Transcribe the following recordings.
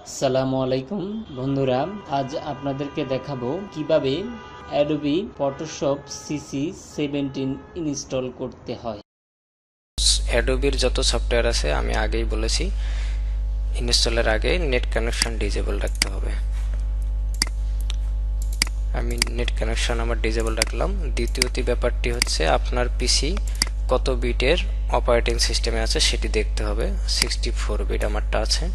আসসালামু আলাইকুম বন্ধুরা, আজ আপনাদেরকে দেখাবো কিভাবে অ্যাডোবি ফটোশপ সিসি 17 ইনস্টল করতে হয়। অ্যাডোবির যত সফটওয়্যার আছে আমি আগেই বলেছি, ইনস্টলের আগে নেট কানেকশন ডিজেবল রাখতে হবে। আমি নেট কানেকশন আমার ডিজেবল রাখলাম। দ্বিতীয়টি ব্যাপারটি হচ্ছে আপনার পিসি কত বিটের অপারেটিং সিস্টেমে আছে সেটি দেখতে হবে। 64 বিট আমারটা আছে।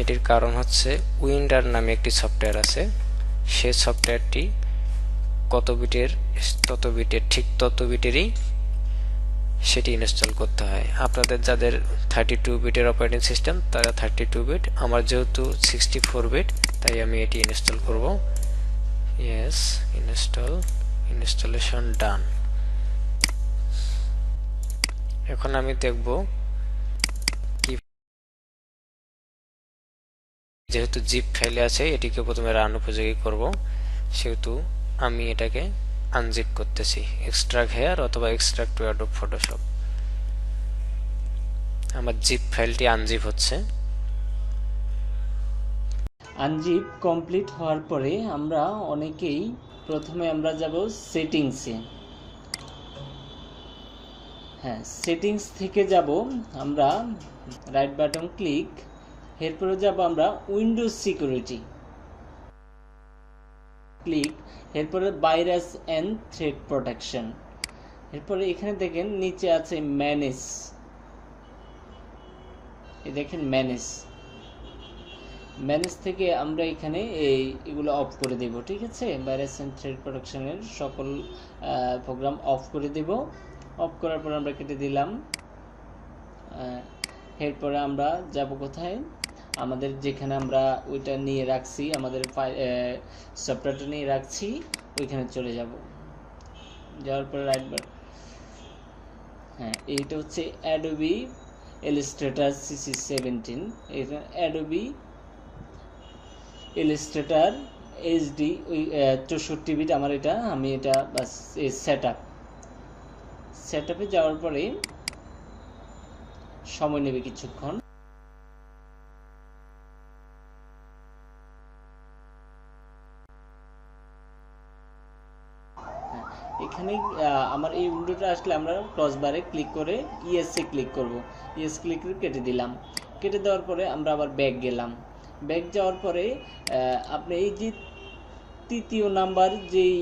এটির কারণ হচ্ছে উইন্ডার নামে একটি সফটওয়্যার আছে, সে সফটওয়্যারটি কত বিটের ঠিক তত বিটেরই সেটি ইনস্টল করতে হয়। আপনাদের যাদের 32 বিটের অপারেটিং সিস্টেম তারা 32 বিট, আমার যেহেতু 64 বিট তাই আমি এটি ইনস্টল করব। ইয়েস, ইনস্টলেশন ডান। এখন আমি দেখব কি, যেহেতু জিপ ফাইলে আছে এটিকে প্রথমে রান উপযোগী করব, সেহেতু আমি এটাকে আনজিপ করতেছি। এক্সট্রাক্ট হেয়ার অথবা এক্সট্রাক্ট টু অ্যাডোব ফটোশপ। আমার জিপ ফাইলটি আনজিপ হচ্ছে। আনজিপ কমপ্লিট হওয়ার পরে আমরা অনেকেই প্রথমে আমরা যাব সেটিংসে। সেটিংস থেকে যাব আমরা রাইট বাটন ক্লিক, এরপরে যাব আমরা উইন্ডোজ সিকিউরিটি ক্লিক, এরপরে ভাইরাস অ্যান্ড থ্রেট প্রোটেকশন। এরপরে এখানে দেখেন নিচে আছে ম্যানেজ, এই দেখেন ম্যানেজ থেকে আমরা এখানে এগুলো অফ করে দেব। ঠিক আছে, ভাইরাস অ্যান্ড থ্রেট প্রোটেকশনের সকল প্রোগ্রাম অফ করে দেব। অফ করার পর আমরা কেটে দিলাম। এরপরে আমরা যাব কোথায়, আমাদের যেখানে আমরা ওইটা নিয়ে রাখছি, আমাদের সফটওয়্যারটা নিয়ে রাখছি, ওইখানে চলে যাব। যাওয়ার পরে রাইট বাটন, এইটা হচ্ছে অ্যাডোবি ইলাস্ট্রেটর সিসি 17। এখানে অ্যাডোবি ইলাস্ট্রেটর এইচডি 64 বিট আমার এটা, আমি এটা বাস সেট আপে যাওয়ার পরে সময় নেবে কিছুক্ষণ। এখানে আমার এই উইন্ডোটা আসলে আমরা ক্রস বারে ক্লিক করে ইএসএ ক্লিক করব। ইএস ক্লিক করে কেটে দিলাম। কেটে দেওয়ার পরে আমরা আবার ব্যাক গেলাম। ব্যাক যাওয়ার পরে আপনি এই যে তৃতীয় নাম্বার যেই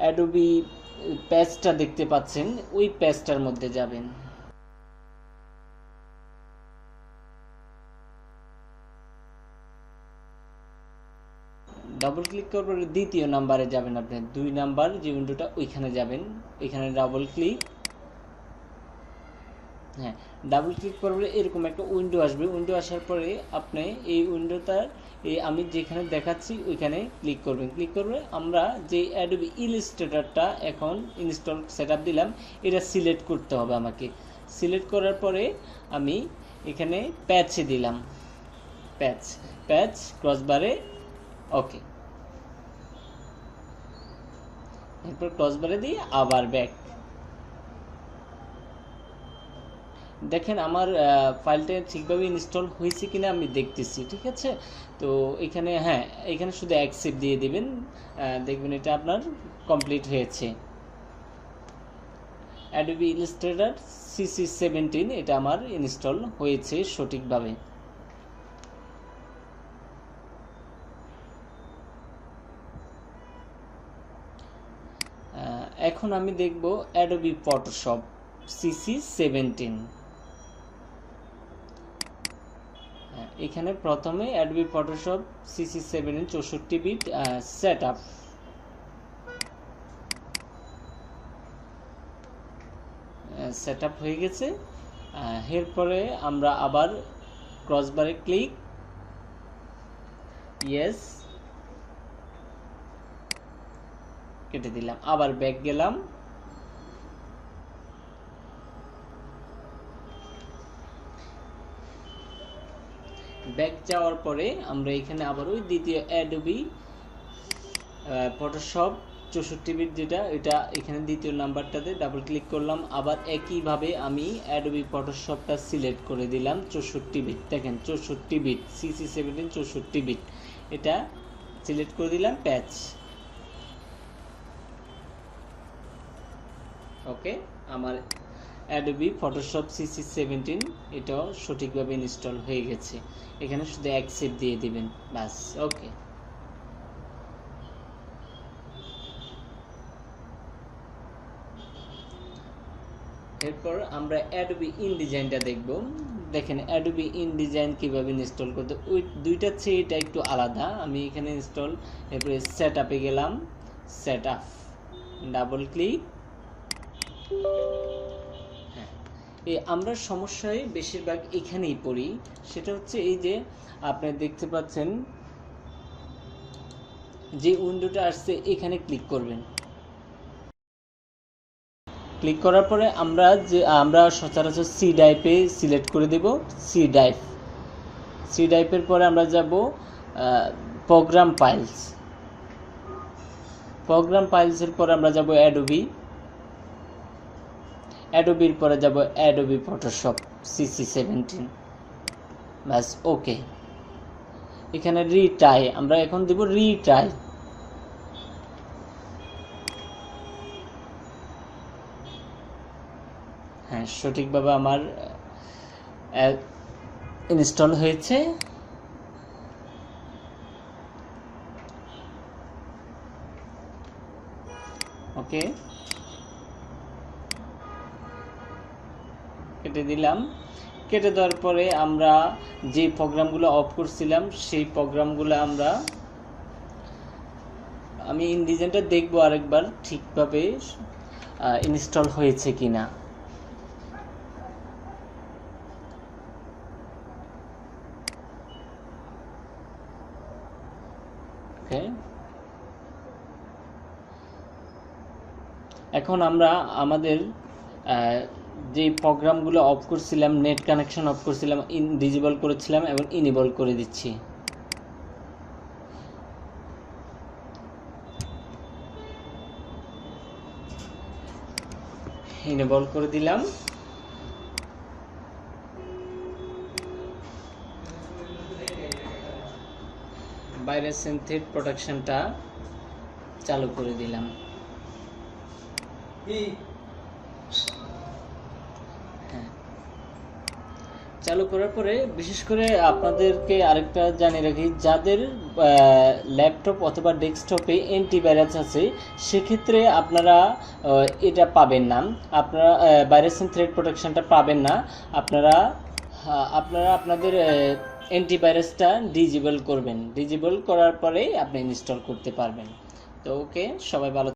অ্যাডোবি প্যাচটা দেখতে পাচ্ছেন, ওই প্যাচটার মধ্যে যাবেন। ডাবল ক্লিক করার পরে দ্বিতীয় নাম্বারে যাবেন, আপনি 2 নাম্বার যে উইন্ডোটা ওইখানে যাবেন। ওইখানে ডাবল ক্লিক, ডাবল ক্লিক করলে এরকম একটা উইন্ডো আসবে। উইন্ডো আসার পরে আপনি এই উইন্ডোটার আমি যেখানে দেখাচ্ছি ওইখানে ক্লিক করবেন। ক্লিক করবে আমরা যে অ্যাডোবি ইলাস্ট্রেটরটা এখন ইনস্টল সেটআপ দিলাম, এটা সিলেক্ট করতে হবে আমাকে। সিলেক্ট করার পরে আমি এখানে প্যাচে দিলাম, প্যাচ ক্রসবারে ওকে। এরপর ক্রসবারে দিয়ে আবার ব্যাক। দেখেন আমার ফাইলটা ঠিকভাবে ইনস্টল হয়েছে কিনা আমি দেখতেছি। ঠিক আছে, তো এখানে এখানে শুধু অ্যাকসেপ্ট দিয়ে দিবেন, দেখবেন এটা আপনার কমপ্লিট হয়েছে। অ্যাডোবি ইলাস্ট্রেটর সিসি 17 এটা আমার ইনস্টল হয়েছে সঠিকভাবে। এখন আমি দেখব অ্যাডোবি ফটোশপ সিসি 17। এখানে প্রথমে Adobe Photoshop CC 7 64 bit set up হয়ে গেছে। এরপরে আমরা আবার ক্রসবারে ক্লিক, ইয়েস কেটে দিলাম, আবার ব্যাক গেলাম। ব্যাক যাওয়ার পরে আমরা এখানে আবার ওই দ্বিতীয় অ্যাডোবি ফটোশপ 64 বিট যেটা, এটা এখানে দ্বিতীয় নাম্বারটাতে ডাবল ক্লিক করলাম। আবার একইভাবে আমি অ্যাডোবি ফটোশপটা সিলেক্ট করে দিলাম 64 বিট। দেখেন 64 বিট, CC17 64 বিট, এটা সিলেক্ট করে দিলাম, প্যাচ। ওকে, আমার অ্যাডোবি ফটোশপ CC17 এটাও সঠিকভাবে ইনস্টল হয়ে গেছে। এখানে শুধু অ্যাকসেপ্ট দিয়ে দিবেন, বাস। ওকে, এরপর আমরা অ্যাডোবি ইনডিজাইনটা দেখব। দেখেন অ্যাডোবি ইনডিজাইন কীভাবে ইনস্টল করতে, ওই দুইটার চেয়ে এটা একটু আলাদা। আমি এখানে ইনস্টল, এরপরে সেট আপে গেলাম, সেট আপ, ডাবল ক্লিক। হ্যাঁ, আমরা সমস্যায় বেশিরভাগ এখানেই পড়ি। সেটা হচ্ছে এই যে আপনি দেখতে পাচ্ছেন যে উইন্ডোটা আসছে, এখানে ক্লিক করবেন। ক্লিক করার পরে আমরা সচরাচর সি ড্রাইভে সিলেক্ট করে দেব, সি ড্রাইভের পরে আমরা যাব প্রোগ্রাম ফাইলসের পরে আমরা যাব অ্যাডোবির পরে যাব অ্যাডোবি ফটোশপ CC17, ব্যাস। ওকে, এখানে রিট্রাই, আমরা এখন দেব রিট্রাই। হ্যাঁ, সঠিকভাবে আমার ইনস্টল হয়েছে। ওকে, কেটে দিলাম। কেটে দেওয়ার পরে আমরা যে প্রোগ্রামগুলো অফ করছিলাম সেই প্রোগ্রামগুলো আমি ইনডিজাইনটা দেখবো আরেকবার ঠিকভাবে ইনস্টল হয়েছে কিনা। ওকে, এখন আমরা আমাদের যে প্রোগ্রামগুলো অফ করছিলাম, নেট কানেকশন অফ করছিলাম, ডিজেবল করেছিলাম এবং ইনেবল করে দিচ্ছি। ইনেবল করে দিলাম। ভাইরাস এন্ড থ্রেট প্রোটেকশনটা চালু করে দিলাম। হ্যাঁ, চালু করার পরে বিশেষ করে আপনাদেরকে আরেকটা জানিয়ে রাখি, যাদের ল্যাপটপ অথবা ডেস্কটপে অ্যান্টিভাইরাস আছে সেক্ষেত্রে আপনারা এটা পাবেন না, আপনারা ভাইরাস এন্ড থ্রেট প্রোটেকশনটা পাবেন না। আপনারা আপনাদের অ্যান্টিভাইরাসটা ডিজেবল করবেন। ডিজেবল করার পরেই আপনি ইনস্টল করতে পারবেন। তো ওকে, সবাই ভালো।